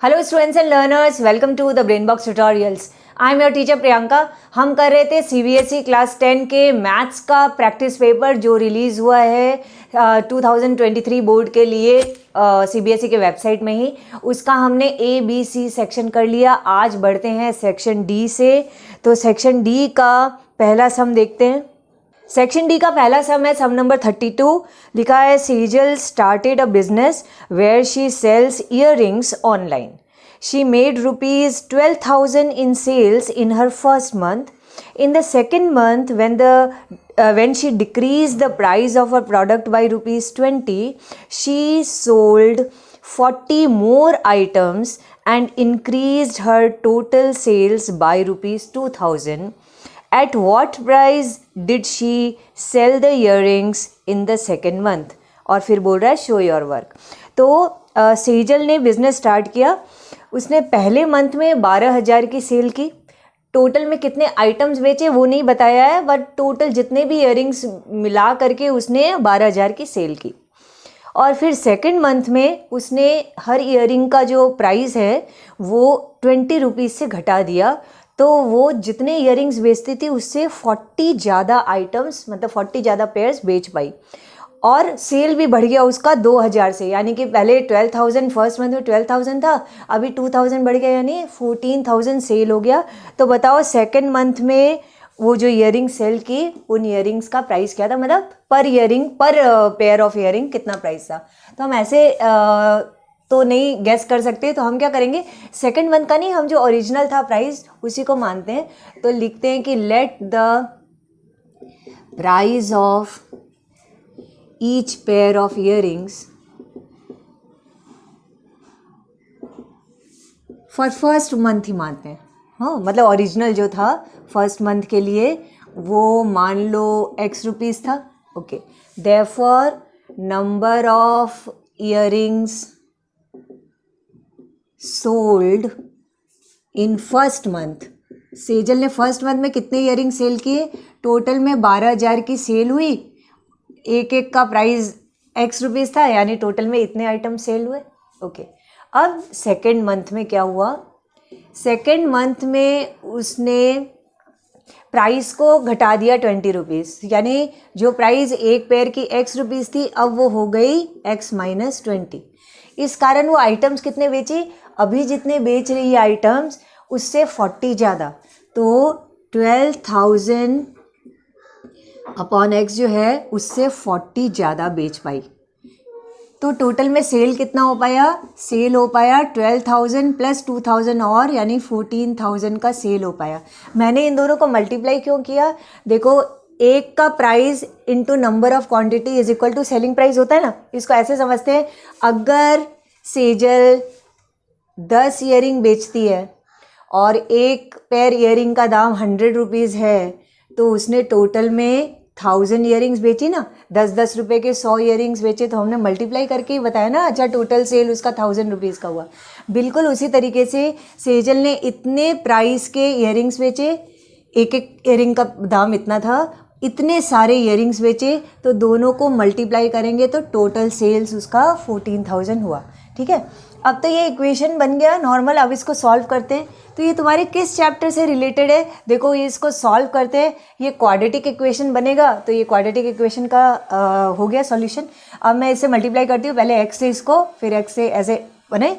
Hello students and learners, welcome to the brain box tutorials. I am your teacher Priyanka. हम कर रहे थे CBSE class 10 के maths का प्रैक्टिस पेपर जो रिलीज़ हुआ है 2023 बोर्ड के लिए सीबीएसई के वेबसाइट में ही। उसका हमने ए बी सी सेक्शन कर लिया। आज बढ़ते हैं सेक्शन डी से। तो सेक्शन डी का पहला सम देखते हैं। सेक्शन डी का पहला सम है सम नंबर 32। लिखा है Sejal started a business where she sells earrings online. She made rupees 12,000 in sales in her first month. In the second month, when she decreased the price of her product by rupees 20, she sold 40 more items and increased her total sales by rupees 2,000. At what price did she sell the earrings in the second month? और फिर बोल रहा है show your work. तो सेजल ने business start किया। उसने पहले मंथ में 12,000 की सेल की। टोटल में कितने आइटम्स बेचे वो नहीं बताया है, बट टोटल जितने भी इयररिंग्स मिला करके उसने 12,000 की सेल की। और फिर सेकंड मंथ में उसने हर इयररिंग का जो प्राइस है वो 20 रुपीज़ से घटा दिया। तो वो जितने इयररिंग्स बेचती थी उससे 40 ज़्यादा आइटम्स, मतलब 40 ज़्यादा पेयर्स बेच पाई। और सेल भी बढ़ गया उसका 2,000 से, यानी कि पहले 12,000 फर्स्ट मंथ में 12,000 था, अभी 2,000 बढ़ गया, यानी 14,000 सेल हो गया। तो बताओ सेकंड मंथ में वो जो इयररिंग सेल की उन इयररिंग्स का प्राइस क्या था, मतलब पर इयररिंग, पर पेयर ऑफ इयररिंग कितना प्राइस था। तो हम ऐसे तो नहीं गेस कर सकते, तो हम क्या करेंगे, सेकंड मंथ का नहीं, हम जो ओरिजिनल था प्राइस उसी को मानते हैं। तो लिखते हैं कि let the price of each pair of earrings for first month ही मानते हैं। हाँ, मतलब ओरिजिनल जो था फर्स्ट मंथ के लिए वो मान लो x रुपीज़ था। Okay, therefore number of earrings sold in first month. Sejal ने फर्स्ट मंथ में कितने इयररिंग सेल किए, टोटल में 12,000 की सेल हुई। एक एक का प्राइस x रुपीज़ था, यानी टोटल में इतने आइटम सेल हुए। ओके, अब सेकेंड मंथ में क्या हुआ, सेकेंड मंथ में उसने प्राइस को घटा दिया 20 रुपीज़, यानी जो प्राइस एक पेयर की x रुपीज़ थी अब वो हो गई x माइनस 20। इस कारण वो आइटम्स कितने बेची, अभी जितने बेच रही है आइटम्स उससे 40 ज़्यादा। तो 12,000 अपॉन x जो है उससे 40 ज़्यादा बेच पाई। तो टोटल में सेल कितना हो पाया, सेल हो पाया 12,000 प्लस 2,000 और, यानी 14,000 का सेल हो पाया। मैंने इन दोनों को मल्टीप्लाई क्यों किया, देखो एक का price into number of quantity is equal to selling price होता है ना। इसको ऐसे समझते हैं, अगर सेजल 10 इयररिंग बेचती है और एक पेयर इयररिंग का दाम 100 रुपीज़ है, तो उसने टोटल में 1,000 इयररिंग्स बेची ना, 10-10 रुपये के 100 इयररिंग्स बेचे, तो हमने मल्टीप्लाई करके ही बताया ना। अच्छा, टोटल सेल उसका 1,000 रुपीज़ का हुआ। बिल्कुल उसी तरीके से सेजल ने इतने प्राइस के इयररिंग्स बेचे, एक एक इयररिंग का दाम इतना था, इतने सारे इयररिंग्स बेचे, तो दोनों को मल्टीप्लाई करेंगे तो टोटल सेल्स उसका 14,000 हुआ। ठीक है, अब तो ये इक्वेशन बन गया नॉर्मल। अब इसको सॉल्व करते हैं। तो ये तुम्हारे किस चैप्टर से रिलेटेड है, देखो ये इसको सॉल्व करते हैं, ये क्वाड्रेटिक इक्वेशन बनेगा। तो ये क्वाड्रेटिक इक्वेशन का हो गया सॉल्यूशन। अब मैं इसे मल्टीप्लाई करती हूँ, पहले x से इसको, फिर x से ऐसे बने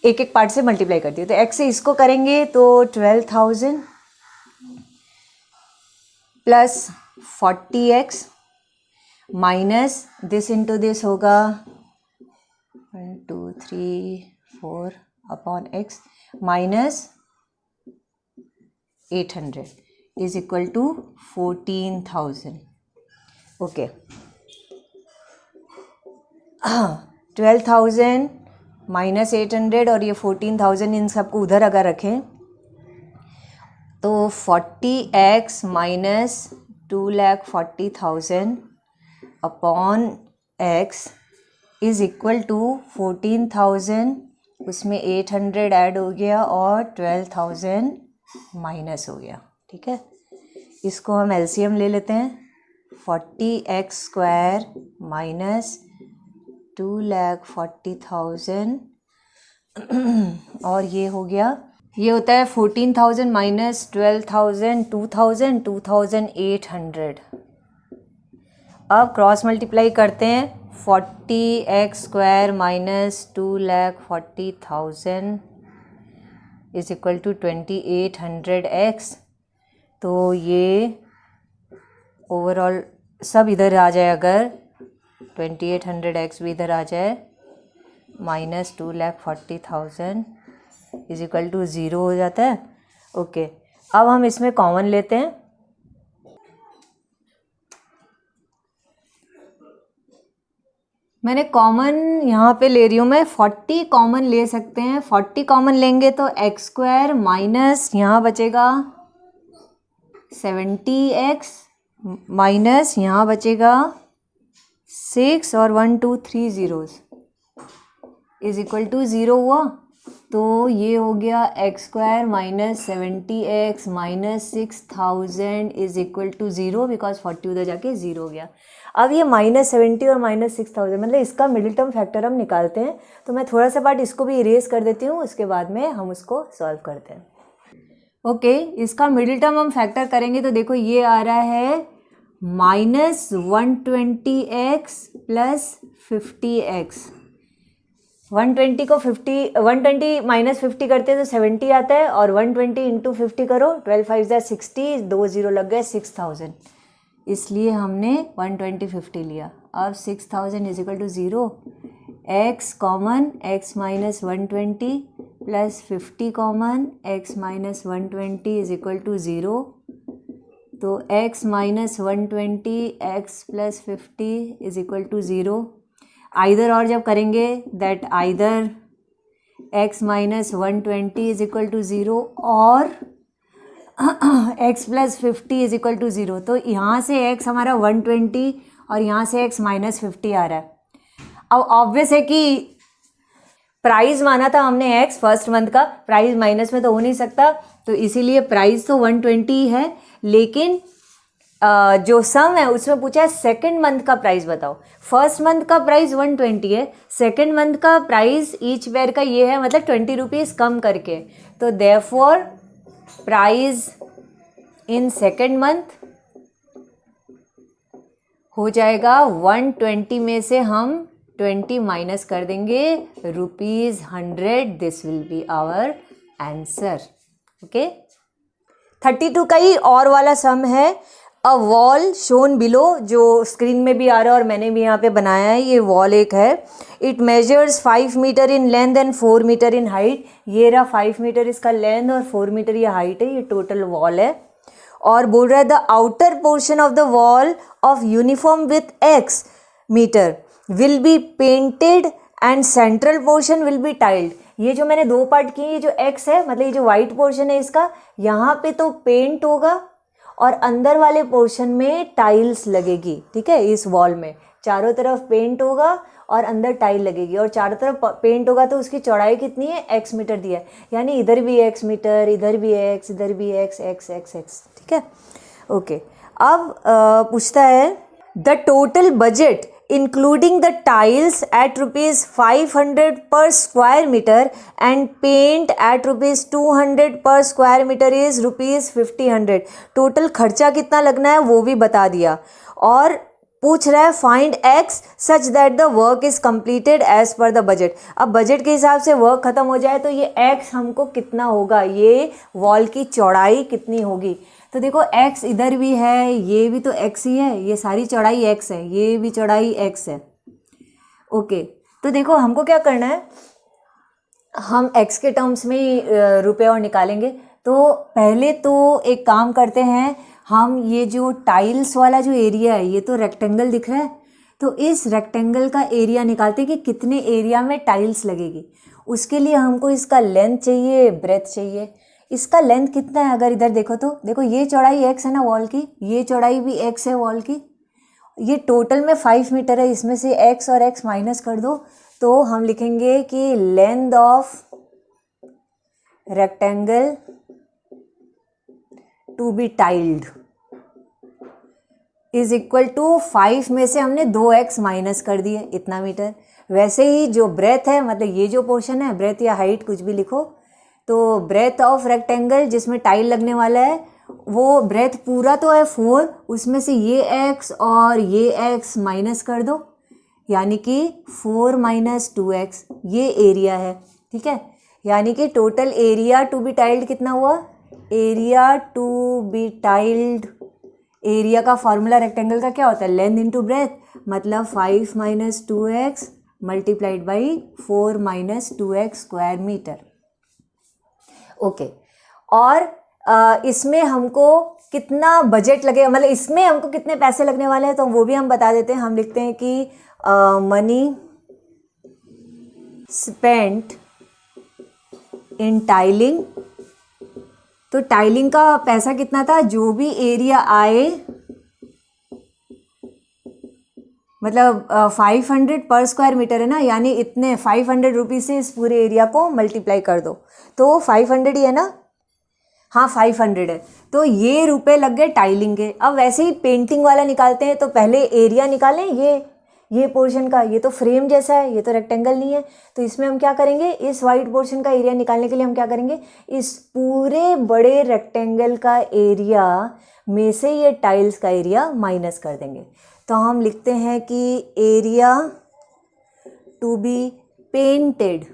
एक एक पार्ट से मल्टीप्लाई करती हूँ। तो x से इसको करेंगे तो 12,000 plus 40x minus this into this होगा 1 2 3 4 upon x minus 800 is equal to 14,000। Okay, 12,000 minus 800 और ये 14,000, इन सबको उधर अगर रखें तो 40x minus 2,40,000 upon x is equal to 14,000, उसमें 800 ऐड हो गया और 12,000 माइनस हो गया। ठीक है, इसको हम एलसीएम ले लेते हैं। 40x स्क्वायर माइनस 2,40,000 और ये हो गया, ये होता है 14,000 माइनस 12,000, 2,000, 2,800। अब क्रॉस मल्टीप्लाई करते हैं, 40x² minus 2,40,000 is equal to 2,800x। तो ये ओवरऑल सब इधर आ जाए, अगर 2,800x भी इधर आ जाए, माइनस 2,40,000 इज इक्वल टू 0 हो जाता है। ओके, अब हम इसमें कॉमन लेते हैं। मैंने कॉमन यहाँ पे ले रही हूँ मैं, 40 कॉमन ले सकते हैं। 40 कॉमन लेंगे तो x² माइनस यहाँ बचेगा 70x माइनस यहाँ बचेगा 6 और 1 2 3 zeros इज इक्वल टू 0 हुआ। तो ये हो गया x² minus 70x minus 6,000 is equal to 0, because 40 उधर जाके 0 हो गया। अब ये माइनस 70 और माइनस 6,000, मतलब इसका मिडिल टर्म फैक्टर हम निकालते हैं। तो मैं थोड़ा सा पार्ट इसको भी इरेज कर देती हूँ, उसके बाद में हम उसको सॉल्व करते हैं। ओके, इसका मिडिल टर्म हम फैक्टर करेंगे तो देखो ये आ रहा है माइनस 120x प्लस 50x। 120 को 50, 120 माइनस 50 करते हैं तो 70 आता है, और 120 इंटू 50 करो, 12 5 60, 2 0 लग गए, 6,000। इसलिए हमने 120 50 लिया। अब 6,000 is equal to 0, x common, x minus 120 plus 50 common, x minus 120 is equal to 0। तो x minus 120 x plus 50 is equal to 0। Either और जब करेंगे, that either x minus 120 is equal to 0 और x plus 50 is equal to 0। तो यहाँ से x हमारा 120 और यहाँ से x माइनस 50 आ रहा है। अब ऑब्वियस है कि प्राइस माना था हमने x फर्स्ट मंथ का, प्राइस माइनस में तो हो नहीं सकता, तो इसीलिए प्राइस तो 120 है, लेकिन जो सम है उसमें पूछा है सेकेंड मंथ का प्राइस बताओ। फर्स्ट मंथ का प्राइस 120 है, सेकेंड मंथ का प्राइस ईच वेयर का ये है, मतलब 20 रुपीज़ कम करके। तो therefore price in second month हो जाएगा 120 में से हम 20 माइनस कर देंगे, ₹100। This will be our answer. Okay, 32 का ही और वाला सम है। अ वॉल शोन बिलो, जो स्क्रीन में भी आ रहा है और मैंने भी यहाँ पे बनाया है, ये वॉल एक है। It measures 5 metre in length and 4 metre in height. ये रहा 5 मीटर इसका लेंथ और 4 मीटर ये हाइट है, ये टोटल वॉल है। और बोल रहा है the outer portion of the wall of uniform with x metre will be painted and central portion will be tiled. ये जो मैंने दो पार्ट किए, ये जो x है, मतलब ये जो वाइट पोर्शन है इसका, यहाँ पे तो पेंट होगा और अंदर वाले पोर्शन में टाइल्स लगेगी। ठीक है, इस वॉल में चारों तरफ पेंट होगा और अंदर टाइल लगेगी, और चारों तरफ पेंट होगा तो उसकी चौड़ाई कितनी है, x मीटर दिया है, यानी इधर भी x मीटर, इधर भी x, इधर भी x, x x x। ठीक है, ओके। अब पूछता है the total budget including the tiles at ₹500 per square meter and paint at ₹200 per square meter is ₹5000। Total खर्चा कितना लगना है वो भी बता दिया, और पूछ रहा है find x such that the work is completed as per the budget. अब बजट के हिसाब से वर्क खत्म हो जाए तो ये x हमको कितना होगा, ये वॉल की चौड़ाई कितनी होगी। तो देखो x इधर भी है, ये भी तो x ही है, ये सारी चौड़ाई x है, ये भी चौड़ाई x है। ओके, तो देखो हमको क्या करना है, हम x के टर्म्स में ही रुपए और निकालेंगे। तो पहले तो एक काम करते हैं, हम ये जो टाइल्स वाला जो एरिया है, ये तो रेक्टेंगल दिख रहा है, तो इस रेक्टेंगल का एरिया निकालते हैं कि कितने एरिया में टाइल्स लगेगी। उसके लिए हमको इसका लेंथ चाहिए, ब्रेथ चाहिए। इसका लेंथ कितना है, अगर इधर देखो तो देखो ये चौड़ाई x है ना वॉल की, ये चौड़ाई भी x है वॉल की, ये टोटल में 5 मीटर है, इसमें से x और x माइनस कर दो तो हम लिखेंगे कि length of rectangle to be tiled is equal to 5 में से हमने 2x माइनस कर दिए, इतना मीटर, वैसे ही जो ब्रेथ है, मतलब ये जो पोर्शन है, ब्रेथ या हाइट कुछ भी लिखो, तो ब्रेथ ऑफ रेक्टेंगल जिसमें टाइल लगने वाला है वो ब्रेथ पूरा तो है 4, उसमें से ये x और ये x माइनस कर दो, यानी कि 4 माइनस 2x ये एरिया है। ठीक है, यानी कि total area to be tiled कितना हुआ? Area to be tiled, area का फॉर्मूला रेक्टेंगल का क्या होता है? लेंथ इंटू ब्रेथ, मतलब 5 minus 2x multiplied by 4 minus 2x square metre. Okay, और इसमें हमको कितना बजट लगेगा, मतलब इसमें हमको कितने पैसे लगने वाले हैं, तो वो भी हम बता देते हैं। हम लिखते हैं कि मनी स्पेंट इन टाइलिंग, तो टाइलिंग का पैसा कितना था? जो भी एरिया आए, मतलब 500 पर स्क्वायर मीटर है ना, यानी इतने 500 रुपीज़ से इस पूरे एरिया को मल्टीप्लाई कर दो, तो 500 ही है ना? हाँ 500 है, तो ये रुपए लग गए टाइलिंग के। अब वैसे ही पेंटिंग वाला निकालते हैं, तो पहले एरिया निकालें, ये पोर्शन का, ये तो फ्रेम जैसा है, ये तो रेक्टेंगल नहीं है, तो इसमें हम क्या करेंगे? इस वाइट पोर्शन का एरिया निकालने के लिए हम क्या करेंगे? इस पूरे बड़े रेक्टेंगल का एरिया में से ये टाइल्स का एरिया माइनस कर देंगे। तो हम लिखते हैं कि एरिया टू बी पेंटेड,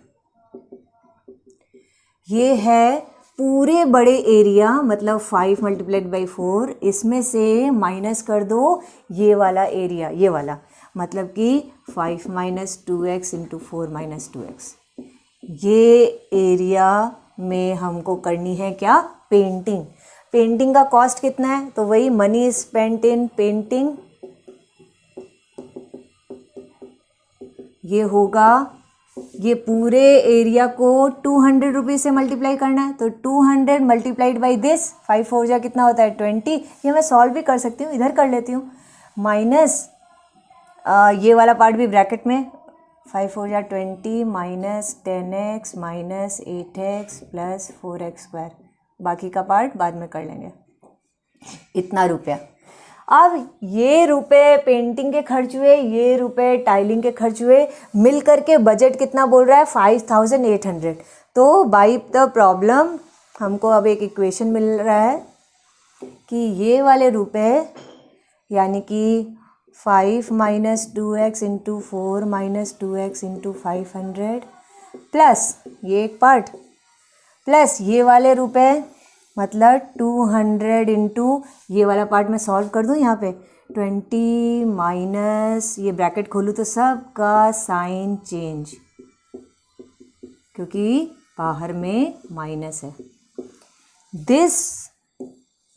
ये है पूरे बड़े एरिया, मतलब 5 मल्टीप्लाइड बाई 4, इसमें से माइनस कर दो ये वाला एरिया, ये वाला, मतलब कि 5 minus 2x into 4 minus 2x। ये एरिया में हमको करनी है क्या? पेंटिंग। पेंटिंग का कॉस्ट कितना है? तो वही मनी स्पेंट इन पेंटिंग, ये होगा, ये पूरे एरिया को 200 रुपीज़ से मल्टीप्लाई करना है, तो 200 मल्टीप्लाइड बाई दिस, 5 4 जा कितना होता है? 20। ये मैं सॉल्व भी कर सकती हूँ, इधर कर लेती हूँ, माइनस ये वाला पार्ट भी ब्रैकेट में, 5 4 जा 20 minus 10x minus 8x plus 4x square, बाकी का पार्ट बाद में कर लेंगे। इतना रुपया। अब ये रुपए पेंटिंग के खर्च हुए, ये रुपए टाइलिंग के खर्च हुए, मिल करके बजट कितना बोल रहा है? 5800। तो बाई द प्रॉब्लम हमको अब एक इक्वेशन मिल रहा है कि ये वाले रुपए, यानी कि 5 minus 2x into 4 minus 2x into 500 plus ये एक पार्ट, प्लस ये वाले रुपए, मतलब 200 इंटू ये वाला पार्ट मैं सॉल्व कर दूँ यहाँ पे, 20 माइनस ये ब्रैकेट खोलूँ तो सब का साइन चेंज, क्योंकि बाहर में माइनस है। This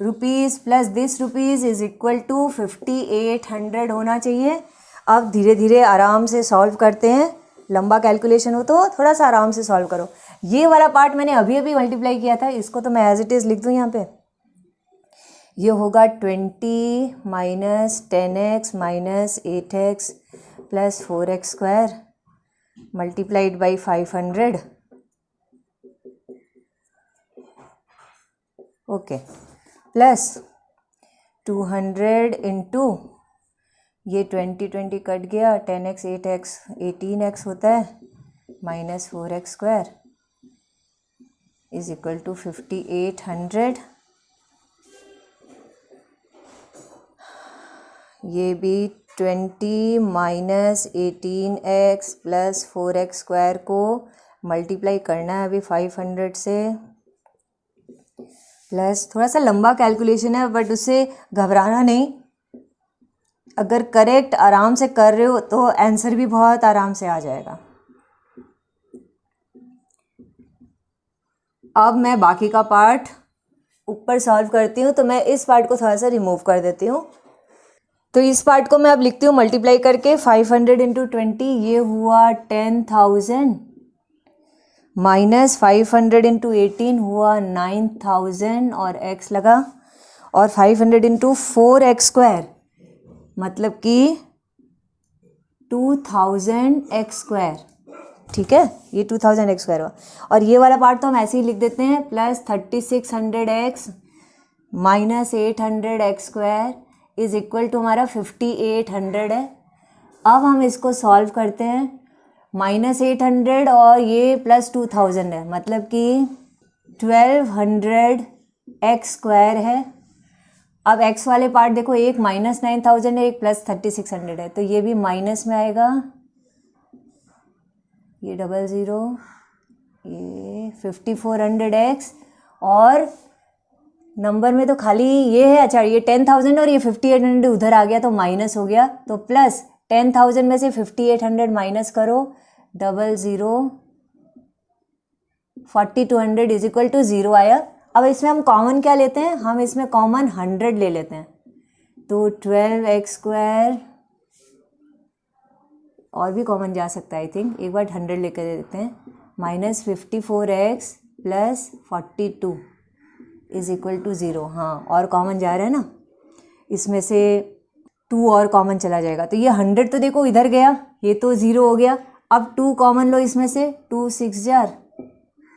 rupees plus this rupees is equal to 5800 होना चाहिए। अब धीरे धीरे आराम से सॉल्व करते हैं, लंबा कैलकुलेशन हो तो थोड़ा सा आराम से सॉल्व करो। ये वाला पार्ट मैंने अभी अभी मल्टीप्लाई किया था, इसको तो मैं एज इट इज़ लिख दूँ यहाँ पे। ये होगा 20 minus 10x minus 8x plus 4x square multiplied by 500। Okay, plus 200 into ये 20 कट गया, 10x 8x 18x होता है, minus 4x square is equal to 5800। ये भी 20 minus 18x plus 4x square को मल्टीप्लाई करना है अभी 500 से, प्लस थोड़ा सा लंबा कैलकुलेशन है बट उससे घबराना नहीं, अगर करेक्ट आराम से कर रहे हो तो आंसर भी बहुत आराम से आ जाएगा। अब मैं बाकी का पार्ट ऊपर सॉल्व करती हूँ, तो मैं इस पार्ट को थोड़ा सा रिमूव कर देती हूँ। तो इस पार्ट को मैं अब लिखती हूँ मल्टीप्लाई करके 500 इंटू 20, ये हुआ 10,000 माइनस 500 इंटू 18 हुआ 9,000 और x लगा, और 500 इंटू 4x स्क्वायर मतलब कि 2000x स्क्वायर। ठीक है, ये 2000x स्क्वायर हुआ, और ये वाला पार्ट तो हम ऐसे ही लिख देते हैं, plus 3600x minus 800x square is equal to हमारा 5800 है। अब हम इसको सॉल्व करते हैं, -800 और ये +2000 है, मतलब कि 1200 एक्स स्क्वायर है। अब एक्स वाले पार्ट देखो, एक -9000 है, एक +3600 है, तो ये भी माइनस में आएगा, ये 00, ये 5400x और नंबर में तो खाली ये है। अच्छा, ये 10000 और ये 5800 उधर आ गया तो माइनस हो गया, तो प्लस 10000 में से 5800 माइनस करो, 00 4200 इज इक्वल टू 0 आया। अब इसमें हम कॉमन क्या लेते हैं, हम इसमें कॉमन 100 ले लेते हैं, तो 12x स्क्वायर और भी कॉमन जा सकता है आई थिंक, एक बार 100 लेकर देते हैं, -54x + 42 इज इक्वल टू 0। हाँ, और कॉमन जा रहा है ना, इसमें से 2 और कॉमन चला जाएगा, तो ये 100 तो देखो इधर गया, ये तो 0 हो गया। अब 2 कॉमन लो इसमें से, 2 6 जार,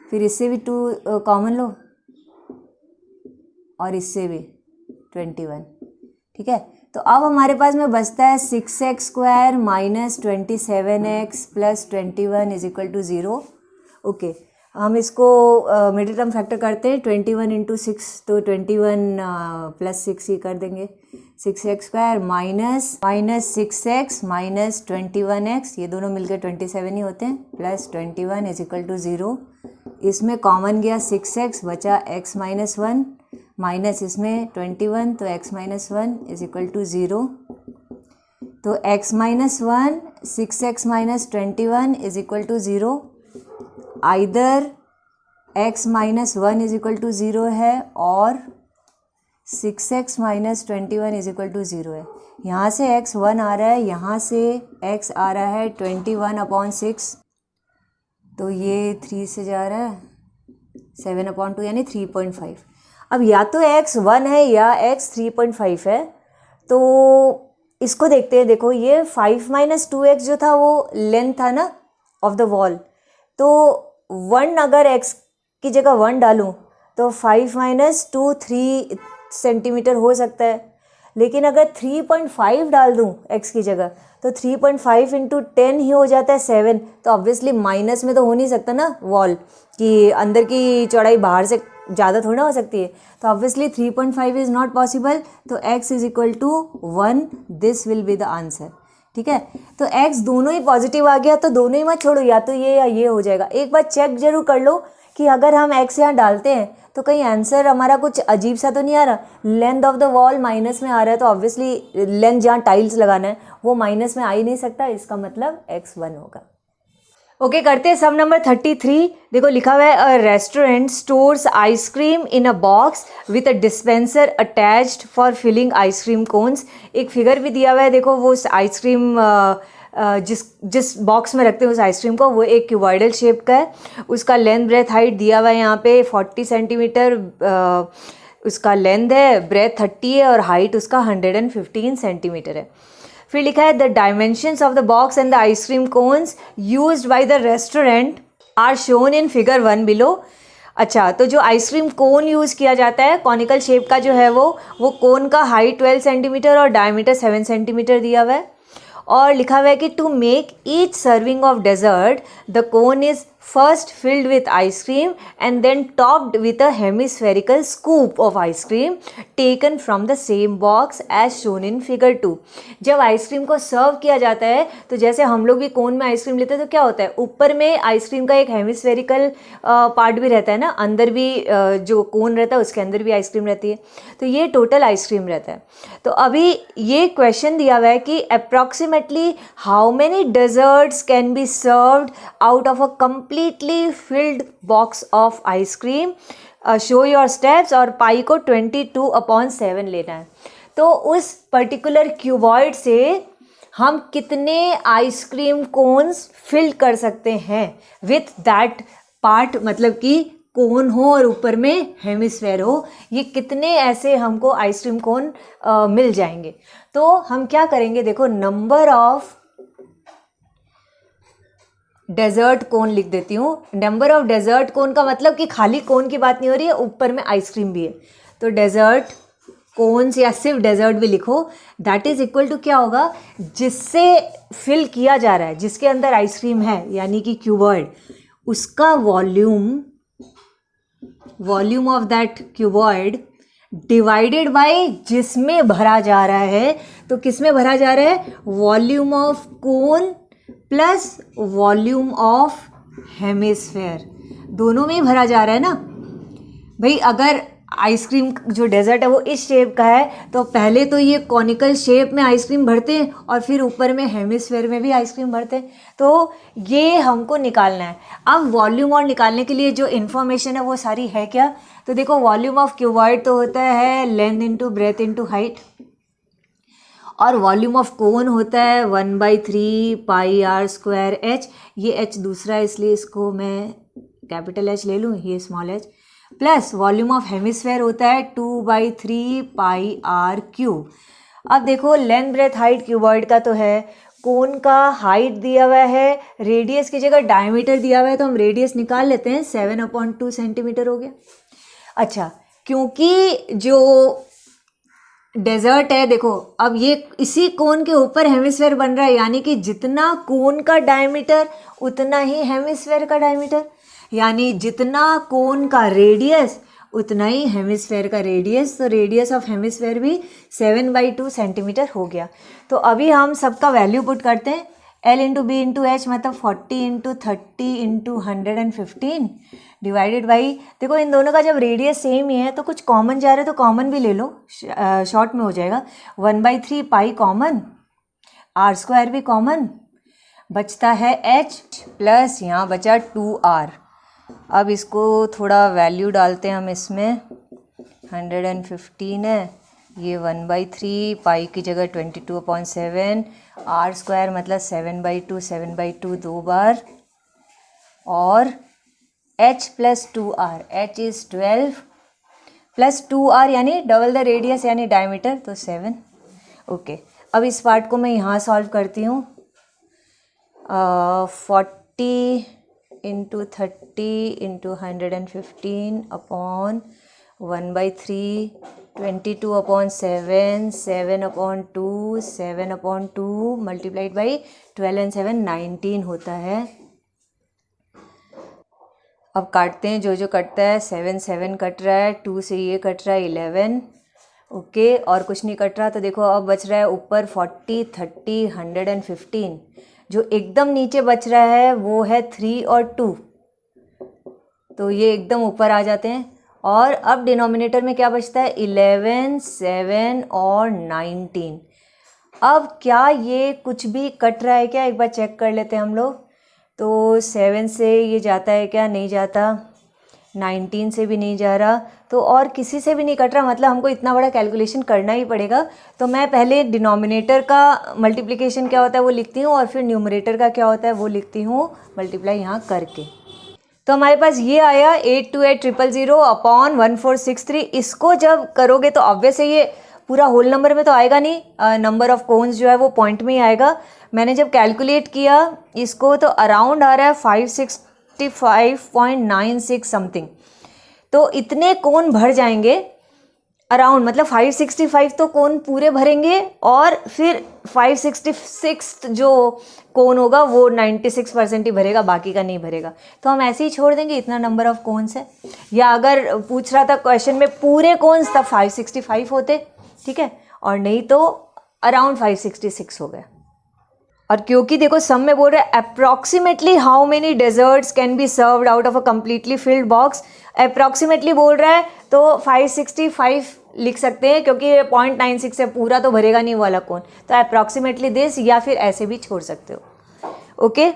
फिर इससे भी 2 कॉमन लो और इससे भी 21, ठीक है। तो अब हमारे पास में बचता है 6x square -27x + 21 is equal to 0। Okay, हम इसको मिडिल टर्म फैक्टर करते हैं, 21 × 6 तो 21 + 6 ही कर देंगे, 6x स्क्वायर -6x -21x, ये दोनों मिलकर 27 ही होते हैं, +21 इज इक्वल टू 0। इसमें कॉमन गया 6x, बचा x - 1 माइनस इसमें 21, तो x - 1 इज इक्वल टू 0। तो x - 1 6x - 21 is equal to 0। Either x - 1 is equal to 0 है और 6x - 21 इज इक्वल टू 0 है। यहाँ से x 1 आ रहा है, यहाँ से x आ रहा है 21/6, तो ये 3 से जा रहा है 7/2 यानी 3.5। अब या तो x 1 है या x 3.5 है, तो इसको देखते हैं। देखो ये 5 - 2x जो था वो लेंथ था ना ऑफ द वॉल, तो 1 अगर x की जगह 1 डालूं तो 5 - 2 3 सेंटीमीटर हो सकता है, लेकिन अगर 3.5 डाल दूं x की जगह तो 3.5 × 10 ही हो जाता है 7, तो ऑब्वियसली माइनस में तो हो नहीं सकता ना वॉल कि अंदर की चौड़ाई बाहर से ज़्यादा थोड़ा हो सकती है, तो ऑब्वियसली 3.5 इज़ नॉट पॉसिबल, तो x is equal to 1, this will be the answer, ठीक है। तो x दोनों ही पॉजिटिव आ गया, तो दोनों ही मत छोड़ो, या तो ये या ये हो जाएगा। एक बार चेक जरूर कर लो कि अगर हम x यहाँ डालते हैं तो कहीं आंसर हमारा कुछ अजीब सा तो नहीं आ रहा। Length of the wall minus में आ रहा है, तो ऑब्वियसली लेंथ जहाँ टाइल्स लगाना है वो माइनस में आ ही नहीं सकता, इसका मतलब x 1 होगा। ओके, करते हैं सम नंबर 33। देखो लिखा हुआ है, a restaurant stores ice cream in a box with a dispenser attached for filling ice cream cones. एक फिगर भी दिया हुआ है, देखो वो आइसक्रीम जिस बॉक्स में रखते हैं उस आइसक्रीम को, वो एक क्यूबॉइडल शेप का है। उसका लेंथ ब्रेथ हाइट दिया हुआ है यहाँ पे 40 सेंटीमीटर उसका लेंथ है, ब्रेथ 30 है और हाइट उसका 115 सेंटीमीटर है। फिर लिखा है the dimensions of the box and the ice cream cones used by the restaurant are shown in figure 1 below. अच्छा, तो जो आइसक्रीम कोन यूज़ किया जाता है, कॉनिकल शेप का जो है वो कोन का हाइट 12 सेंटीमीटर और डायमीटर 7 सेंटीमीटर दिया हुआ है। और लिखा हुआ है कि to make each serving of dessert the cone is first filled with ice cream and then topped with a hemispherical scoop of ice cream taken from the same box as shown in figure 2। जब ice cream को सर्व किया जाता है तो जैसे हम लोग भी कोन में आइसक्रीम लेते हैं तो क्या होता है, ऊपर में आइसक्रीम का एक हेमिस्फेरिकल पार्ट भी रहता है ना, अंदर भी जो कोन रहता है उसके अंदर भी आइसक्रीम रहती है, तो ये टोटल आइसक्रीम रहता है। तो अभी ये क्वेश्चन दिया हुआ है कि approximately how many desserts can be served out of a completely filled box of ice cream, show your steps, और पाई को 22/7 लेना है। तो उस पर्टिकुलर क्यूबॉइड से हम कितने आइसक्रीम कोन्स फिल कर सकते हैं विथ दैट पार्ट, मतलब कि कोन हो और ऊपर में हेमिस्फेयर हो, ये कितने ऐसे हमको आइसक्रीम कोन मिल जाएंगे। तो हम क्या करेंगे, देखो नंबर ऑफ डेजर्ट कोन लिख देती हूँ। नंबर ऑफ डेजर्ट कोन का मतलब कि खाली कोन की बात नहीं हो रही है, ऊपर में आइसक्रीम भी है, तो डेजर्ट कोन्स या सिर्फ डेजर्ट भी लिखो, दैट इज इक्वल टू क्या होगा, जिससे फिल किया जा रहा है, जिसके अंदर आइसक्रीम है यानी कि क्यूबॉइड, उसका volume of that cuboid divided by जिसमें भरा जा रहा है। तो किस में भरा जा रहा है, volume of cone plus volume of hemisphere, दोनों में ही भरा जा रहा है ना भाई। अगर आइसक्रीम जो डेजर्ट है वो इस शेप का है तो पहले तो ये कॉनिकल शेप में आइसक्रीम भरते हैं और फिर ऊपर में हेमिस्फेयर में भी आइसक्रीम भरते हैं। तो ये हमको निकालना है। अब वॉल्यूम और निकालने के लिए जो इन्फॉर्मेशन है वो सारी है क्या, तो देखो वॉल्यूम ऑफ क्यूबॉइड तो होता है length into breadth into height, और वॉल्यूम ऑफ कोन होता है 1/3 पाई आर स्क्वायर एच। ये एच दूसरा है इसलिए इसको मैं कैपिटल एच ले लूँ, ये small H, plus volume of hemisphere होता है 2/3 पाई आर क्यूब। अब देखो लेंथ ब्रेथ हाइट क्यूबॉइड का तो है, कोन का हाइट दिया हुआ है, रेडियस की जगह डायमीटर दिया हुआ है तो हम रेडियस निकाल लेते हैं, 7/2 सेंटीमीटर हो गया। अच्छा, क्योंकि जो डेजर्ट है देखो, अब ये इसी कोन के ऊपर हेमिस्फेयर बन रहा है, यानी कि जितना कोन का डायमीटर उतना ही हेमिस्फेयर का डायमीटर, यानी जितना कोन का रेडियस उतना ही हेमिस्फेयर का रेडियस। तो रेडियस ऑफ हेमिस्फेयर भी 7/2 सेंटीमीटर हो गया। तो अभी हम सबका वैल्यू पुट करते हैं, L into B into H मतलब 40 इंटू 30 इंटू 115 डिवाइडेड बाई, देखो इन दोनों का जब रेडियस सेम ही है तो कुछ कॉमन जा रहा है तो कॉमन भी ले लो, शॉर्ट में हो जाएगा। 1/3 पाई कॉमन, आर स्क्वायर भी कॉमन, बचता है h प्लस यहाँ बचा 2r। अब इसको थोड़ा वैल्यू डालते हैं हम इसमें, 115 है, ये 1/3 पाई की जगह 22/7, आर स्क्वायर मतलब 7/2 दो बार, और h plus 2r, h is 12 plus 2r यानी डबल द रेडियस यानी डायमीटर तो 7। ओके, अब इस पार्ट को मैं यहाँ सॉल्व करती हूँ। 40 into 30 into 115 upon 1/3, 22/7, 7/2, 7/2 multiplied by 12 and 7 19 होता है। अब काटते हैं, जो जो कटता है, 7 कट रहा है, 2 से ये कट रहा है 11, ओके, और कुछ नहीं कट रहा। तो देखो अब बच रहा है ऊपर 40, 30, 115, जो एकदम नीचे बच रहा है वो है 3 और 2, तो ये एकदम ऊपर आ जाते हैं। और अब डिनोमिनेटर में क्या बचता है, 11, 7 और 19। अब क्या ये कुछ भी कट रहा है क्या, एक बार चेक कर लेते हैं हम लोग। तो 7 से ये जाता है क्या, नहीं जाता, 19 से भी नहीं जा रहा, तो और किसी से भी नहीं कट रहा, मतलब हमको इतना बड़ा कैलकुलेशन करना ही पड़ेगा। तो मैं पहले डिनोमिनेटर का मल्टीप्लिकेशन क्या होता है वो लिखती हूँ, और फिर न्यूमरेटर का क्या होता है वो लिखती हूँ मल्टीप्लाई यहाँ करके। तो हमारे पास ये आया 828,000 अपॉन 1463। इसको जब करोगे तो ऑब्वियस है ये पूरा होल नंबर में तो आएगा नहीं, नंबर ऑफ कोन्स जो है वो पॉइंट में ही आएगा। मैंने जब कैलकुलेट किया इसको तो अराउंड आ रहा है 565.96 समथिंग। तो इतने कोन भर जाएंगे अराउंड, मतलब 565 तो कोन पूरे भरेंगे, और फिर 566 जो कोन होगा वो 96% ही भरेगा, बाकी का नहीं भरेगा। तो हम ऐसे ही छोड़ देंगे, इतना नंबर ऑफ कोन्स है। या अगर पूछ रहा था क्वेश्चन में पूरे कोन्स तब 565 होते, ठीक है, और नहीं तो अराउंड 566 हो गए। और क्योंकि देखो सम में बोल रहा है approximately how many desserts can be served out of a completely filled box, approximately बोल रहा है तो 565 लिख सकते हैं, क्योंकि 0.96 है, पूरा तो भरेगा नहीं वाला कौन, तो अप्रॉक्सीमेटली दिस, या फिर ऐसे भी छोड़ सकते हो। ओके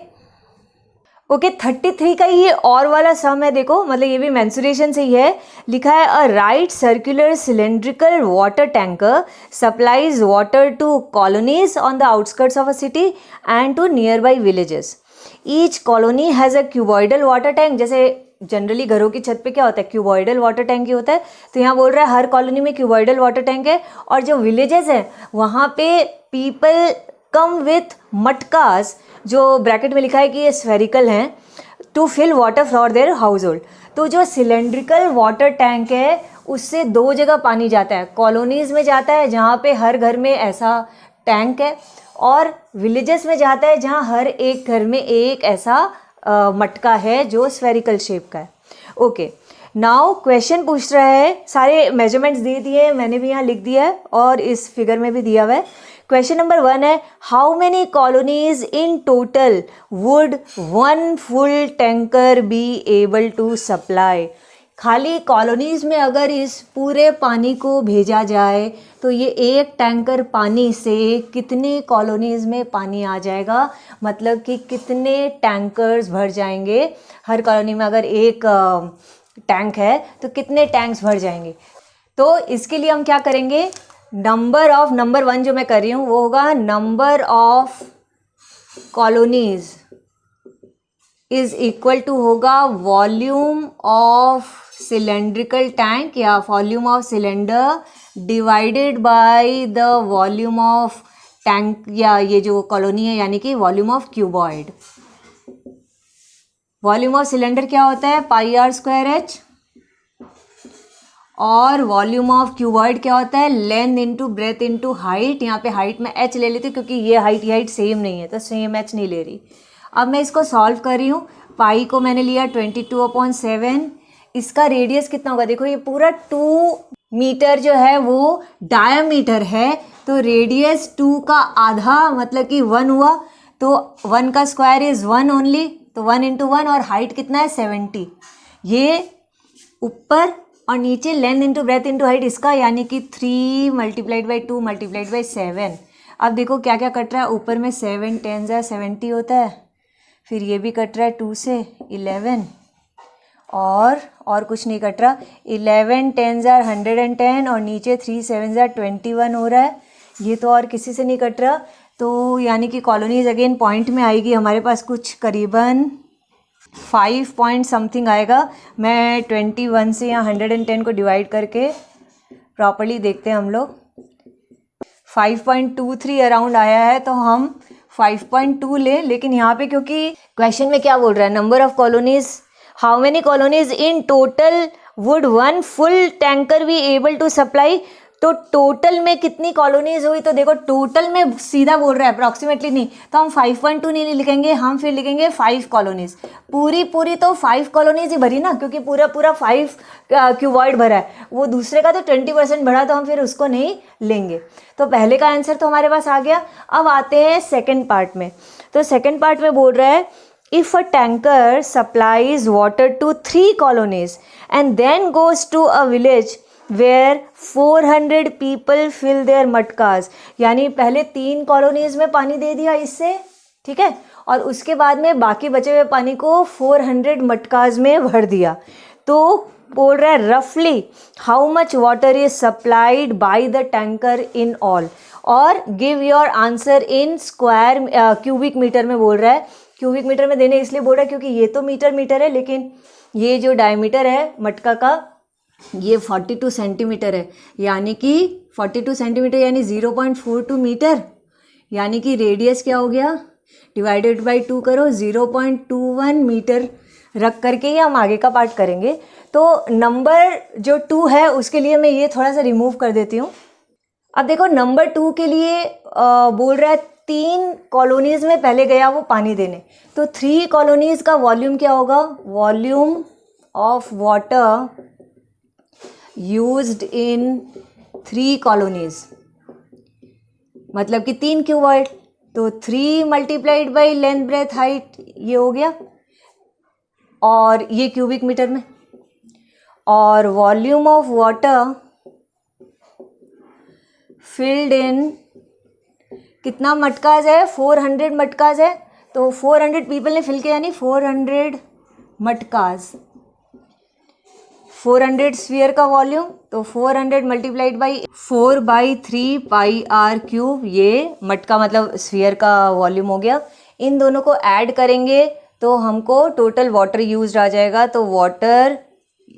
ओके 33 का ये और वाला सम है, देखो मतलब ये भी मेंसुरेशन से ही है। लिखा है a right circular cylindrical water tanker supplies water to colonies on the outskirts of a city and to nearby villages. Each colony has a cuboidal water tank. जैसे जनरली घरों की छत पे क्या होता है, क्यूबॉइडल वाटर टैंक ही होता है, तो यहाँ बोल रहा है हर कॉलोनी में क्यूबॉइडल वाटर टैंक है। और जो विलेजेस हैं वहाँ पे पीपल कम विथ मटकास, जो ब्रैकेट में लिखा है कि ये स्फेरिकल हैं, to fill water for their household. तो जो सिलेंड्रिकल वाटर टैंक है उससे दो जगह पानी जाता है। कॉलोनीज़ में जाता है जहाँ पे हर घर में ऐसा टैंक है, और विलेजेस में जाता है जहाँ हर एक घर में एक ऐसा मटका है जो स्फेरिकल शेप का है। ओके, नाउ क्वेश्चन पूछ रहा है, सारे मेजरमेंट्स दे दिए हैं, मैंने भी यहाँ लिख दिया है और इस फिगर में भी दिया हुआ है। क्वेश्चन नंबर 1 है, how many colonies in total would 1 full tanker be able to supply. खाली कॉलोनीज़ में अगर इस पूरे पानी को भेजा जाए तो ये एक टैंकर पानी से कितनी कॉलोनीज़ में पानी आ जाएगा, मतलब कि कितने टैंकर्स भर जाएंगे। हर कॉलोनी में अगर एक टैंक है तो कितने टैंक्स भर जाएंगे। तो इसके लिए हम क्या करेंगे, नंबर 1 जो मैं कर रही हूँ वो होगा number of colonies is equal to होगा वॉल्यूम ऑफ सिलेंड्रिकल टैंक या volume of cylinder divided by the volume of tank या ये जो कॉलोनी है, यानी कि volume of cuboid. Volume of cylinder क्या होता है, पाई आर स्क्वायर एच, और वॉल्यूम ऑफ क्यूबॉइड क्या होता है, length into breadth into height. यहाँ पे हाइट में एच ले लेती हूँ क्योंकि ये हाइट सेम नहीं है तो सेम एच नहीं ले रही। अब मैं इसको सॉल्व कर रही हूँ। पाई को मैंने लिया 22/7। इसका रेडियस कितना होगा, देखो ये पूरा 2 मीटर जो है वो डायमीटर है, तो रेडियस 2 का आधा मतलब कि 1 हुआ, तो 1 का स्क्वायर इज 1 ओनली, तो 1 × 1, और हाइट कितना है 70। ये ऊपर और नीचे length into breadth into height इसका, यानी कि 3 × 2 × 7। अब देखो क्या क्या कट रहा है, ऊपर में 7 10 70 होता है, फिर ये भी कट रहा है 2 से 11, और कुछ नहीं कट रहा। 11 10 110 और नीचे 3 7 21 हो रहा है, ये तो और किसी से नहीं कट रहा। तो यानी कि कॉलोनीज अगेन पॉइंट में आएगी हमारे पास कुछ करीबन 5 पॉइंट समथिंग आएगा। मैं 21 से यहाँ 110 को डिवाइड करके प्रॉपर्ली देखते हैं हम लोग। 5.23 अराउंड आया है, तो हम 5.2 ले। लेकिन यहाँ पे क्योंकि क्वेश्चन में क्या बोल रहा है, number of colonies, how many colonies in total would 1 full tanker be able to supply. तो टोटल में कितनी कॉलोनीज हुई, तो देखो टोटल में सीधा बोल रहा है, अप्रॉक्सीमेटली नहीं, तो हम 5.2 नहीं लिखेंगे, हम फिर लिखेंगे 5 कॉलोनीज। पूरी तो 5 कॉलोनीज ही भरी ना, क्योंकि पूरा 5 क्यूबॉइड भरा है, वो दूसरे का तो 20% भरा, तो हम फिर उसको नहीं लेंगे। तो पहले का आंसर तो हमारे पास आ गया। अब आते हैं सेकेंड पार्ट में। तो सेकेंड पार्ट में बोल रहा है, if a tanker supplies water to 3 colonies and then goes to a village where 400 people fill their मटकास, यानी पहले 3 कॉलोनीज में पानी दे दिया इससे, ठीक है, और उसके बाद में बाकी बचे हुए पानी को 400 मटकास में भर दिया। तो बोल रहा है रफली how much water is supplied by the tanker in all, और give your answer in square cubic metre में बोल रहा है। क्यूबिक मीटर में देने इसलिए बोल रहा है क्योंकि ये तो मीटर है, लेकिन ये जो डायमीटर है मटका का ये 42 सेंटीमीटर है, यानी कि 42 सेंटीमीटर यानी 0.42 मीटर, यानी कि रेडियस क्या हो गया, डिवाइडेड बाय 2 करो, 0.21 मीटर रख करके ही हम आगे का पार्ट करेंगे। तो नंबर जो 2 है उसके लिए मैं ये थोड़ा सा रिमूव कर देती हूँ। अब देखो नंबर 2 के लिए बोल रहा है 3 कॉलोनीज में पहले गया वो पानी देने, तो 3 कॉलोनीज का वॉल्यूम क्या होगा, volume of water used in 3 colonies, मतलब कि 3 क्यूबॉइड, तो 3 multiplied by length breadth height ये हो गया, और ये क्यूबिक मीटर में, और volume of water filled in कितना मटकाज है, 400 मटकाज है, तो 400 पीपल ने फिल किया, यानी 400 मटकाज, 400 स्फीयर का वॉल्यूम, तो 400 multiplied by 4/3 pi r cube, ये मटका मतलब स्फीयर का वॉल्यूम हो गया। इन दोनों को ऐड करेंगे तो हमको टोटल वाटर यूज्ड आ जाएगा। तो वाटर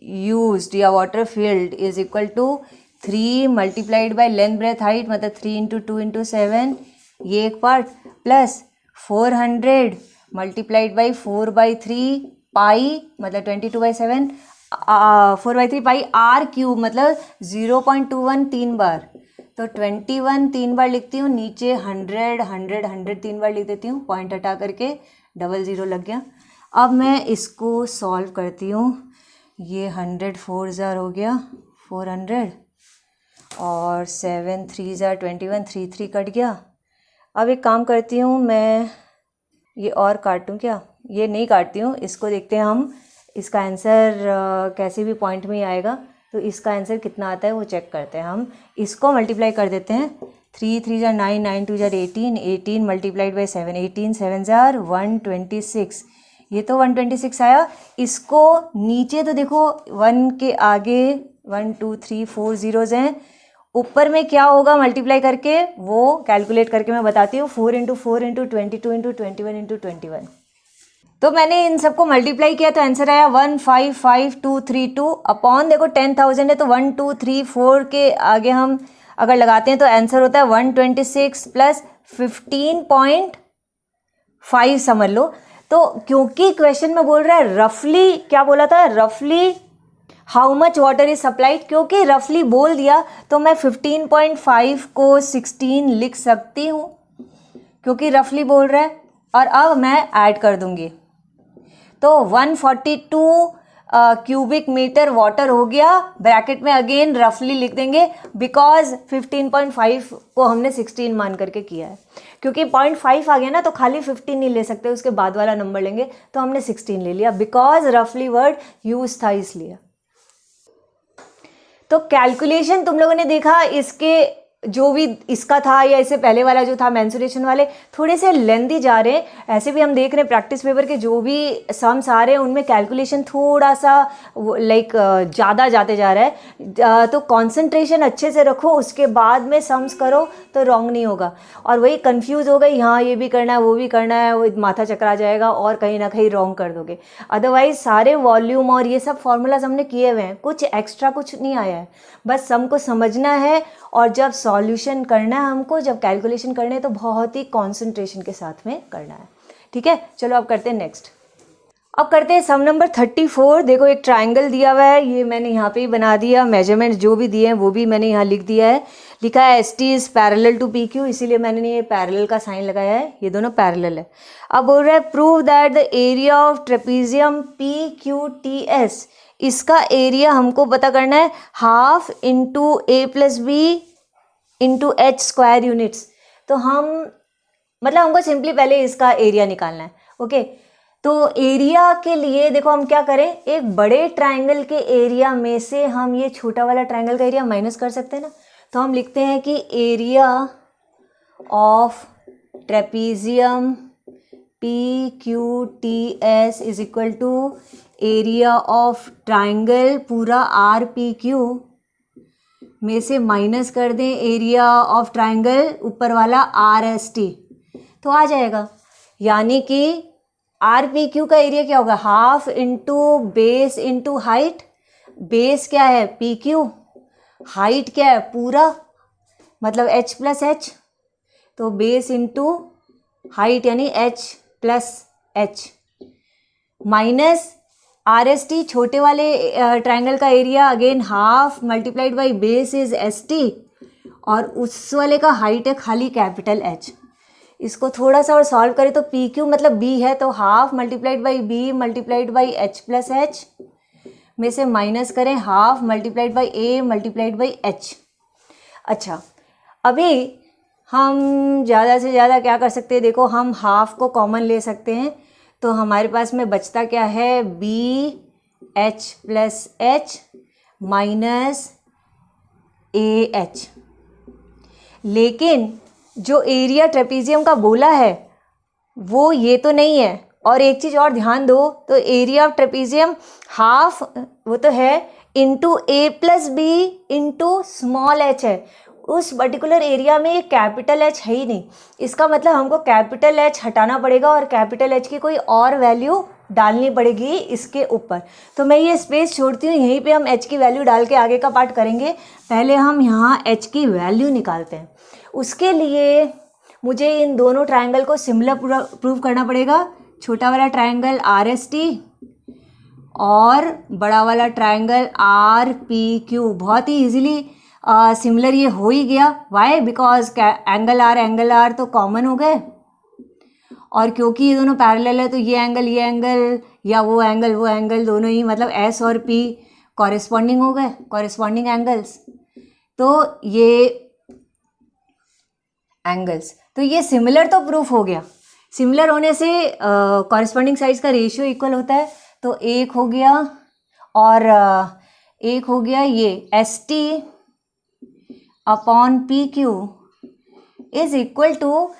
यूज्ड या water filled is equal to 3 multiplied by length breadth height, मतलब 3 × 2 × 7, ये एक part, plus 400 multiplied by 4/3 pi मतलब 22/7 4/3 पाई आर क्यूब मतलब 0.21 3 बार, तो 21 3 बार लिखती हूँ, नीचे 100 100 100 3 बार लिख देती हूँ, पॉइंट हटा करके 00 लग गया। अब मैं इसको सॉल्व करती हूँ, ये 100 4 ज़ार हो गया 400 और 7 3 ज़ार 21 3 3 कट गया। अब एक काम करती हूँ, मैं ये और काटूँ क्या, ये नहीं काटती हूँ, इसको देखते हैं हम, इसका आंसर कैसे भी पॉइंट में ही आएगा, तो इसका आंसर कितना आता है वो चेक करते हैं। हम इसको मल्टीप्लाई कर देते हैं, 3 3 ज़ार 9 9 2 ज़ार 18 18 मल्टीप्लाइड बाई 7 18 7 ज़ार 126, ये तो 126 आया। इसको नीचे तो देखो 1 के आगे 1 2 3 4 ज़ीरोज़ हैं, ऊपर में क्या होगा मल्टीप्लाई करके वो कैलकुलेट करके मैं बताती हूँ, 4 × 4 × 22 × 21 × 21। तो मैंने इन सबको मल्टीप्लाई किया तो आंसर आया 155232 अपॉन, देखो 10,000 है तो 1 2 3 4 के आगे हम अगर लगाते हैं तो आंसर होता है 126 प्लस 15.5 समझ लो। तो क्योंकि क्वेश्चन में बोल रहा है रफली, क्या बोला था, रफली how much water is supplied, क्योंकि रफली बोल दिया तो मैं 15.5 को 16 लिख सकती हूँ, क्योंकि रफली बोल रहा है। और अब मैं ऐड कर दूंगी तो 142 क्यूबिक मीटर वाटर हो गया, ब्रैकेट में अगेन रफली लिख देंगे बिकॉज 15.5 को हमने 16 मान करके किया है, क्योंकि 0.5 आ गया ना तो खाली 15 नहीं ले सकते, उसके बाद वाला नंबर लेंगे, तो हमने 16 ले लिया बिकॉज रफली वर्ड यूज था इसलिए। तो कैलकुलेशन तुम लोगों ने देखा, इसके जो भी इसका था या इससे पहले वाला जो था मेंसुरेशन वाले थोड़े से लेंदी जा रहे हैं, ऐसे भी हम देख रहे हैं प्रैक्टिस पेपर के जो भी सम्स आ रहे हैं उनमें कैलकुलेशन थोड़ा सा लाइक ज़्यादा जाते जा रहा है, तो कंसंट्रेशन अच्छे से रखो, उसके बाद में सम्स करो तो रॉन्ग नहीं होगा। और वही कंफ्यूज हो गई, हाँ ये भी करना है वो भी करना है, वो माथा चकरा जाएगा और कहीं ना कहीं रॉन्ग कर दोगे। अदरवाइज सारे वॉल्यूम और ये सब फॉर्मूलाज हमने किए हुए हैं, कुछ एक्स्ट्रा कुछ नहीं आया है, बस सम को समझना है और जब सॉल्यूशन करना है हमको, जब कैलकुलेशन करने हैं तो बहुत ही कंसंट्रेशन के साथ में करना है। ठीक है, चलो अब करते हैं नेक्स्ट। अब करते हैं सम नंबर 34। देखो एक ट्राइंगल दिया हुआ है, ये मैंने यहाँ पे ही बना दिया, मेजरमेंट जो भी दिए हैं वो भी मैंने यहाँ लिख दिया है, लिखा है ST is parallel to PQ, इसीलिए मैंने ये पैरेलल का साइन लगाया है, ये दोनों पैरेलल है। अब बोल रहा है prove that the area of trapezium PQTS, इसका एरिया हमको पता करना है 1/2 × A + B × H square units. तो हम मतलब हमको सिंपली पहले इसका एरिया निकालना है। ओके, तो एरिया के लिए देखो हम क्या करें, एक बड़े ट्राइंगल के एरिया में से हम ये छोटा वाला ट्राइंगल का एरिया माइनस कर सकते हैं ना, तो हम लिखते हैं कि area of trapezium PQTS is equal to area of triangle पूरा RPQ में से माइनस कर दें एरिया ऑफ ट्राइंगल ऊपर वाला RST, तो आ जाएगा। यानी कि RPQ का एरिया क्या होगा, 1/2 × बेस × हाइट, बेस क्या है PQ, हाइट क्या है पूरा मतलब H + H, तो बेस × हाइट यानी H + H माइनस RST छोटे वाले ट्राइंगल का area again 1/2 multiplied by base is ST और उस वाले का हाइट है खाली कैपिटल H। इसको थोड़ा सा और सॉल्व करें तो PQ मतलब B है, तो 1/2 multiplied by B multiplied by H + H में से माइनस करें 1/2 multiplied by A multiplied by H। अच्छा, अभी हम ज़्यादा से ज़्यादा क्या कर सकते हैं, देखो हम 1/2 को कॉमन ले सकते हैं, तो हमारे पास में बचता क्या है BH + H माइनस AH। लेकिन जो एरिया ट्रेपीजियम का बोला है वो ये तो नहीं है। और एक चीज़ और ध्यान दो, तो एरिया ऑफ ट्रेपीजियम 1/2 वो तो है into A + B into small h है, उस पर्टिकुलर एरिया में कैपिटल H है ही नहीं, इसका मतलब हमको कैपिटल H हटाना पड़ेगा और कैपिटल H की कोई और वैल्यू डालनी पड़ेगी इसके ऊपर। तो मैं ये स्पेस छोड़ती हूँ, यहीं पे हम H की वैल्यू डाल के आगे का पार्ट करेंगे। पहले हम यहाँ H की वैल्यू निकालते हैं, उसके लिए मुझे इन दोनों ट्राइंगल को सिमिलर प्रूव करना पड़ेगा। छोटा वाला ट्राइंगल RST और बड़ा वाला ट्रायंगल आर पी क्यू। बहुत ही इजीली सिमिलर ये हो ही गया। वाई? बिकॉज एंगल आर तो कॉमन हो गए, और क्योंकि ये दोनों पैरेलल है तो ये एंगल या वो एंगल दोनों ही मतलब एस और पी कॉरेस्पॉन्डिंग हो गए, कॉरेस्पॉन्डिंग एंगल्स। तो ये एंगल्स, तो ये सिमिलर तो प्रूफ हो गया। सिमिलर होने से कॉरेस्पॉन्डिंग साइड्स का रेशियो इक्वल होता है, तो एक हो गया और एक हो गया ये S T upon P Q is equal to,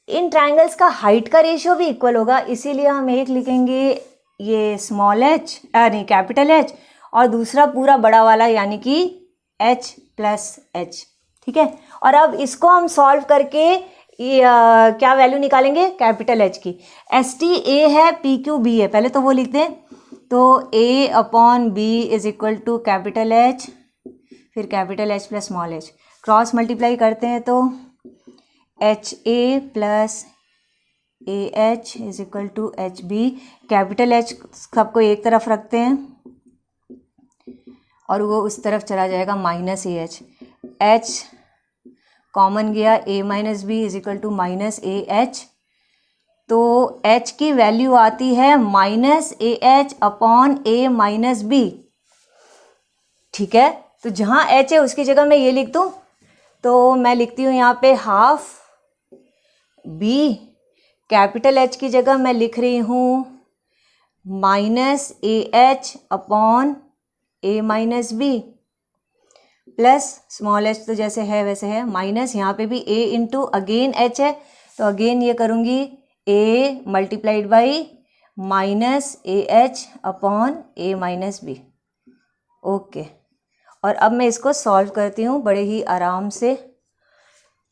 इन ट्राइंगल्स का हाइट का रेशियो भी इक्वल होगा, इसीलिए हम एक लिखेंगे ये स्मॉल एच नहीं कैपिटल एच, और दूसरा पूरा बड़ा वाला यानी कि एच प्लस एच। ठीक है, और अब इसको हम सॉल्व करके क्या वैल्यू निकालेंगे कैपिटल एच की। एस टी ए है, पी क्यू बी है, पहले तो वो लिखते हैं। तो A upon B is equal to capital H, फिर capital H plus small H, cross multiply करते हैं तो H A plus A H is equal to H B. Capital H सबको एक तरफ रखते हैं और वो उस तरफ चला जाएगा minus A H, H common गया, A minus B is equal to minus A H. तो h की वैल्यू आती है minus A H upon A minus B. ठीक है, तो जहाँ h है उसकी जगह मैं ये लिख दूँ, तो मैं लिखती हूँ यहाँ पे हाफ b, कैपिटल H की जगह मैं लिख रही हूँ minus A H upon A minus B, plus small h तो जैसे है वैसे है, माइनस यहाँ पे भी a इंटू अगेन h है, तो अगेन ये करूँगी a multiplied by minus A H upon A minus B. Okay, और अब मैं इसको सॉल्व करती हूँ बड़े ही आराम से।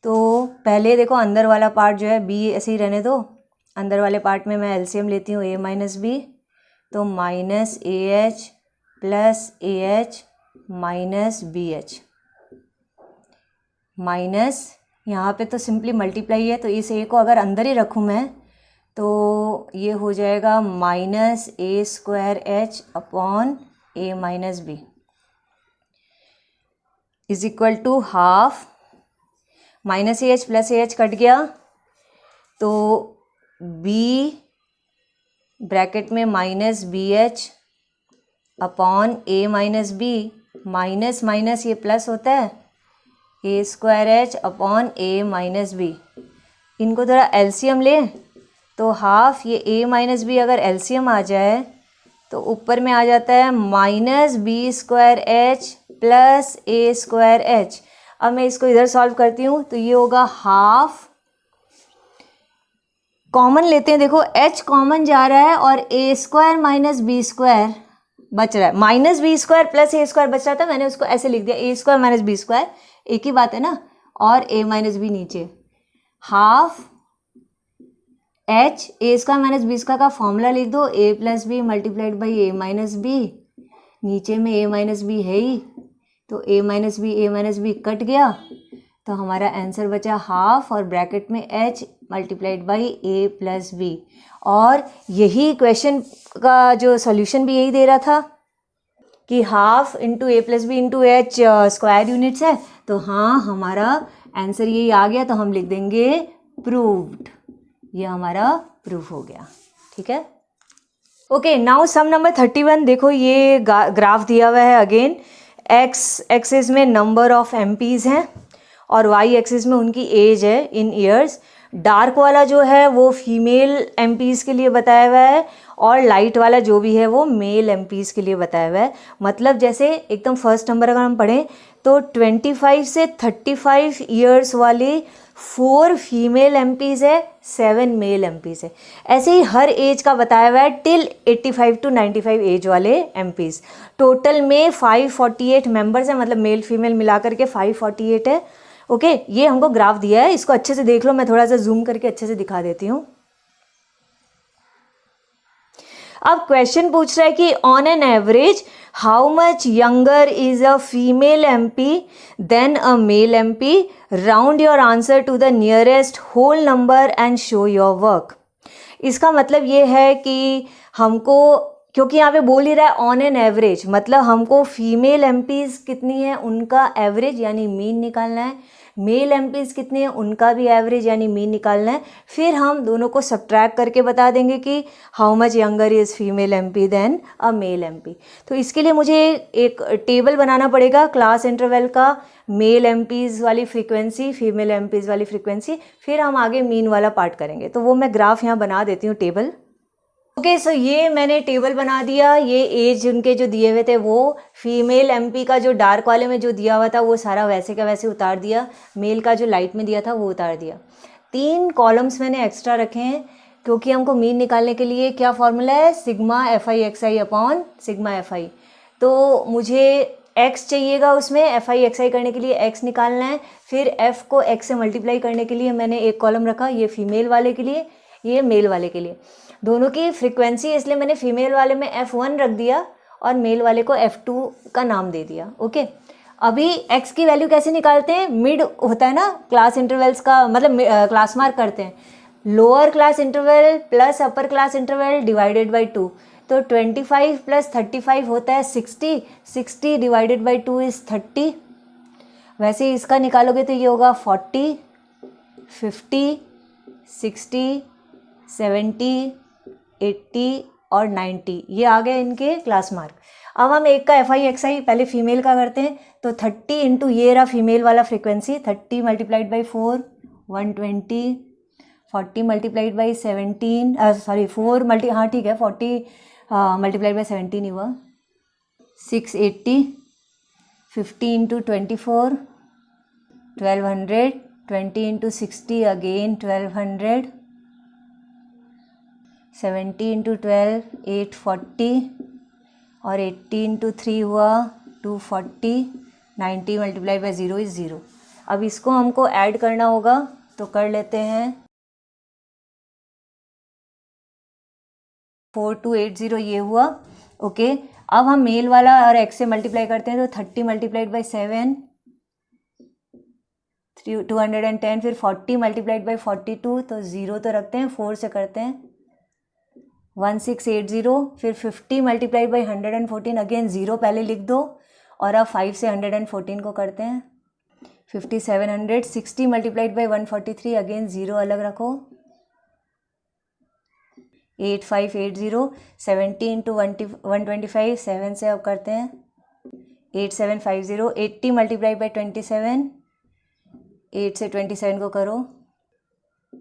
तो पहले देखो अंदर वाला पार्ट जो है b ऐसे ही रहने दो, अंदर वाले पार्ट में मैं एलसीएम लेती हूँ a माइनस बी, तो minus A H plus A H minus B H, minus यहाँ पे तो सिंपली मल्टीप्लाई है, तो इस ए को अगर अंदर ही रखूँ मैं तो ये हो जाएगा minus A square H upon A minus B is equal to half, minus A H plus A H cut गया, तो बी ब्रैकेट में minus B H upon A minus B, minus minus ये प्लस होता है, A square H upon A minus B. इनको थोड़ा LCM लें तो हाफ ये ए माइनस बी अगर एलसीएम आ जाए तो ऊपर में आ जाता है minus b square H plus a square H. अब मैं इसको इधर सॉल्व करती हूँ तो ये होगा हाफ, कॉमन लेते हैं, देखो h कॉमन जा रहा है और a square minus b square बच रहा है, minus b square plus a square बच रहा था, मैंने उसको ऐसे लिख दिया a square minus b square, एक ही बात है ना, और ए माइनस बी नीचे, half h a square minus b square का फॉर्मूला लिख दो, a plus b multiplied by a minus b, नीचे में ए माइनस बी है ही, तो ए माइनस बी कट गया, तो हमारा आंसर बचा हाफ और ब्रैकेट में h multiplied by A plus B. और यही क्वेश्चन का जो सॉल्यूशन भी यही दे रहा था कि half into a plus b into h square units है, तो हाँ हमारा आंसर यही आ गया, तो हम लिख देंगे प्रूव्ड, ये हमारा प्रूफ हो गया। ठीक है, ओके, नाउ सम नंबर 31। देखो ये ग्राफ दिया हुआ है, अगेन एक्स एक्सिस में नंबर ऑफ एमपीज़ हैं और वाई एक्सिस में उनकी एज है इन ईयर्स। डार्क वाला जो है वो फीमेल एमपीज़ के लिए बताया हुआ है और लाइट वाला जो भी है वो मेल एमपीज़ के लिए बताया हुआ है। मतलब जैसे एकदम फर्स्ट नंबर अगर हम पढ़ें तो 25 से 35 ईयर्स वाले 4 फीमेल एमपीज़ है, 7 मेल एमपीज़ है। ऐसे ही हर एज का बताया हुआ है टिल 85 to 95 एज वाले एमपीज़। टोटल में 548 मेंबर्स हैं, मतलब मेल फीमेल मिला करके 548 है। ओके, ये हमको ग्राफ दिया है, इसको अच्छे से देख लो, मैं थोड़ा सा जूम करके अच्छे से दिखा देती हूँ। अब क्वेश्चन पूछ रहा है कि on an average how much younger is a female MP than a male MP, round your answer to the nearest whole number and show your work. इसका मतलब ये है कि हमको क्योंकि यहाँ पे बोल ही रहा है ऑन एन एवरेज, मतलब हमको फीमेल एमपीज़ कितनी है उनका एवरेज यानी मीन निकालना है, मेल एमपीज़ कितने हैं उनका भी एवरेज यानी मीन निकालना है। फिर हम दोनों को सब्ट्रैक्ट करके बता देंगे कि how much younger is female MP than a male MP. तो इसके लिए मुझे एक टेबल बनाना पड़ेगा क्लास इंटरवल का, मेल एमपीज़ वाली फ्रीक्वेंसी, फीमेल एमपीज़ वाली फ्रीक्वेंसी, फिर हम आगे मीन वाला पार्ट करेंगे। तो वो मैं ग्राफ यहाँ बना देती हूँ टेबल। ओके सो ये मैंने टेबल बना दिया। ये एज उनके जो दिए हुए थे वो फीमेल एमपी का जो डार्क वाले में जो दिया हुआ था वो सारा वैसे का वैसे उतार दिया, मेल का जो लाइट में दिया था वो उतार दिया। 3 कॉलम्स मैंने एक्स्ट्रा रखे हैं क्योंकि हमको मीन निकालने के लिए क्या फॉर्मूला है, sigma F i x I upon sigma F I. तो मुझे x चाहिएगा, उसमें एफ आई एक्स आई करने के लिए x निकालना है, फिर f को x से मल्टीप्लाई करने के लिए मैंने एक कॉलम रखा, ये फीमेल वाले के लिए, ये मेल वाले के लिए। दोनों की फ्रीक्वेंसी इसलिए मैंने फीमेल वाले में F1 रख दिया और मेल वाले को F2 का नाम दे दिया। ओके, अभी x की वैल्यू कैसे निकालते हैं, मिड होता है ना क्लास इंटरवल्स का, मतलब क्लास मार्क करते हैं, lower class interval plus upper class interval divided by 2। तो 25 प्लस 35 होता है 60, 60 डिवाइडेड बाई 2 इज़ 30। वैसे इसका निकालोगे तो ये होगा 40, 50, 60, 70, 80 और 90, ये आ गए इनके क्लास मार्क। अब हम एक का एफ आई एक्स आई पहले फीमेल का करते हैं। तो 30 इंटू ये रहा फीमेल वाला frequency, 30 multiplied by 4 120, 40 multiplied by 17 sorry 4 multi हाँ ठीक है 40 मल्टीप्लाइड बाई 17 ही हुआ 680, 50 इंटू 24 1200, 20 इंटू 60 अगेन 1200, 70 इंटू 12 840 और 80 इंटू 3 हुआ 240, 90 मल्टीप्लाई बाई 0 इज़ 0। अब इसको हमको ऐड करना होगा तो कर लेते हैं। 4280 ये हुआ। ओके, अब हम मेल वाला और x से मल्टीप्लाई करते हैं तो 30 मल्टीप्लाइड बाई 7 210, फिर 40 मल्टीप्लाइड बाई 42 तो 0 तो रखते हैं, 4 से करते हैं 1680, फिर 50 मल्टीप्लाइड बाई 114 अगेन 0 पहले लिख दो और अब 5 से 114 को करते हैं 5700, 60 मल्टीप्लाइड बाई 143 अगेन 0 अलग रखो 8580, 70 इंटू 125 7 से अब करते हैं 8750, 80 मल्टीप्लाइड बाई 27 8 से 27 को करो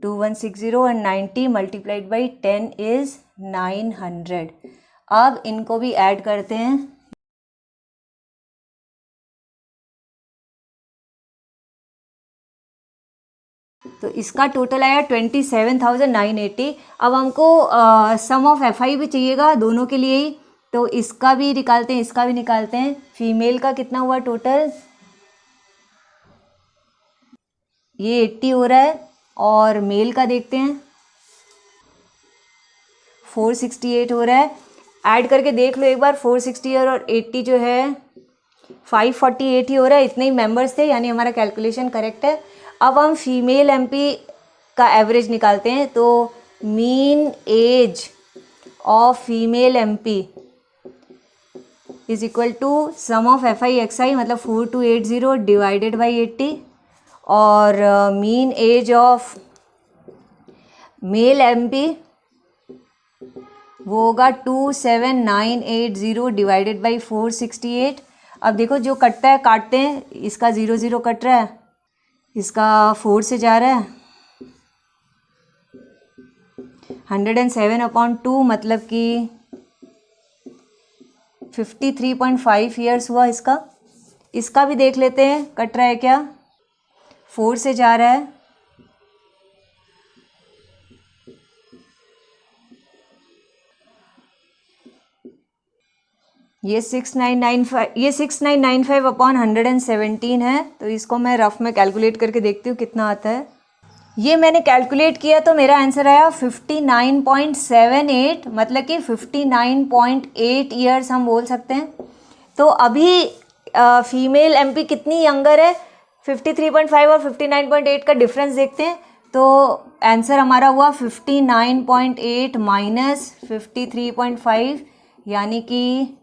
2160 और 90 मल्टीप्लाइड बाई 10 इज़ 900। अब इनको भी ऐड करते हैं। तो इसका टोटल आया 27,980। अब हमको सम ऑफ एफ आई भी चाहिएगा दोनों के लिए ही, तो इसका भी निकालते हैं, इसका भी निकालते हैं। फीमेल का कितना हुआ टोटल, ये 80 हो रहा है और मेल का देखते हैं 468 हो रहा है। ऐड करके देख लो एक बार, 460 और 80 जो है 548 ही हो रहा है। इतने ही मेंबर्स थे यानी हमारा कैलकुलेशन करेक्ट है। अब हम फीमेल एमपी का एवरेज निकालते हैं। तो mean age of female MP is equal to sum of f i x i, मतलब 4280 डिवाइडेड बाई 80, और mean age of male MP वो होगा 27980 डिवाइडेड बाई 468। अब देखो जो कटता है काटते हैं, इसका 0 0 कट रहा है, इसका 4 से जा रहा है 107/2, मतलब कि 53.5 ईयर्स हुआ इसका। इसका भी देख लेते हैं कट रहा है क्या, 4 से जा रहा है, ये 6995/117 है। तो इसको मैं रफ में कैलकुलेट करके देखती हूँ कितना आता है। ये मैंने कैलकुलेट किया तो मेरा आंसर आया 59.78, मतलब कि 59.8 ईयर्स हम बोल सकते हैं। तो अभी फीमेल एमपी कितनी यंगर है, 53.5 और 59.8 का डिफरेंस देखते हैं। तो आंसर हमारा हुआ 59.8 माइनस 53.5 यानी कि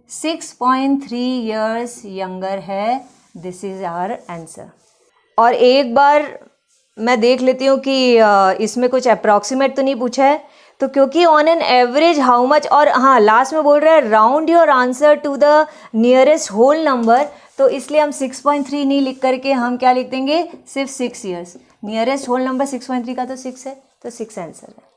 6.3 ईयर्स यंगर है। This is our answer. और एक बार मैं देख लेती हूँ कि इसमें कुछ अप्रॉक्सीमेट तो नहीं पूछा है, तो क्योंकि on an average how much, और हाँ लास्ट में बोल रहा है round your answer to the nearest whole number, तो इसलिए हम 6.3 नहीं लिख करके हम क्या लिख देंगे, सिर्फ 6 ईयर्स। नियरेस्ट होल नंबर 6.3 का तो 6 है, तो 6 आंसर है।